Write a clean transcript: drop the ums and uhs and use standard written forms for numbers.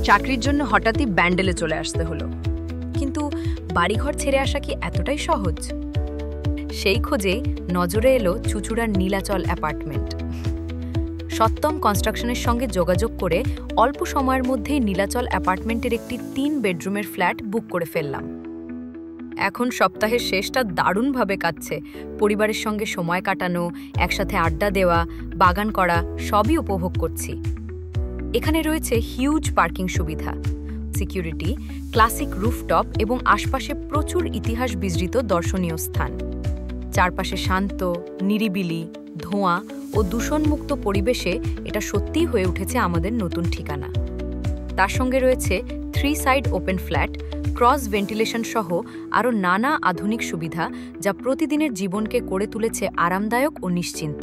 চাকরির জন্য হঠাৎই ব্যান্ডেলে চলে আসতে হলো। কিন্তু বাড়িঘর ছেড়ে আসা কি এতটাই সহজ? সেই খোঁজেই নজরে এলো চুঁচুড়ার নীলাচল অ্যাপার্টমেন্ট। সত্যম কনস্ট্রাকশনের সঙ্গে যোগাযোগ করে অল্প সময়ের মধ্যেই নীলাচল অ্যাপার্টমেন্টের একটি 3 বেডরুমের ফ্ল্যাট বুক করে ফেললাম। এখন সপ্তাহের শেষটা দারুণভাবে কাটছে। পরিবারের সঙ্গে সময় কাটানো, একসাথে আড্ডা দেওয়া, বাগান করা সবই উপভোগ করছি। এখানে রয়েছে হিউজ পার্কিং সুবিধা, সিকিউরিটি, ক্লাসিক রুফটপ এবং আশপাশে প্রচুর ইতিহাস বিজড়িত দর্শনীয় স্থান। চারপাশে শান্ত, নিরিবিলি, ধোঁয়া ও দূষণমুক্ত পরিবেশে এটা সত্যিই হয়ে উঠেছে আমাদের নতুন ঠিকানা। তার সঙ্গে রয়েছে 3 side open flat, cross ventilation সহ আরও নানা আধুনিক সুবিধা, যা প্রতিদিনের জীবনকে করে তুলেছে আরামদায়ক ও নিশ্চিন্ত।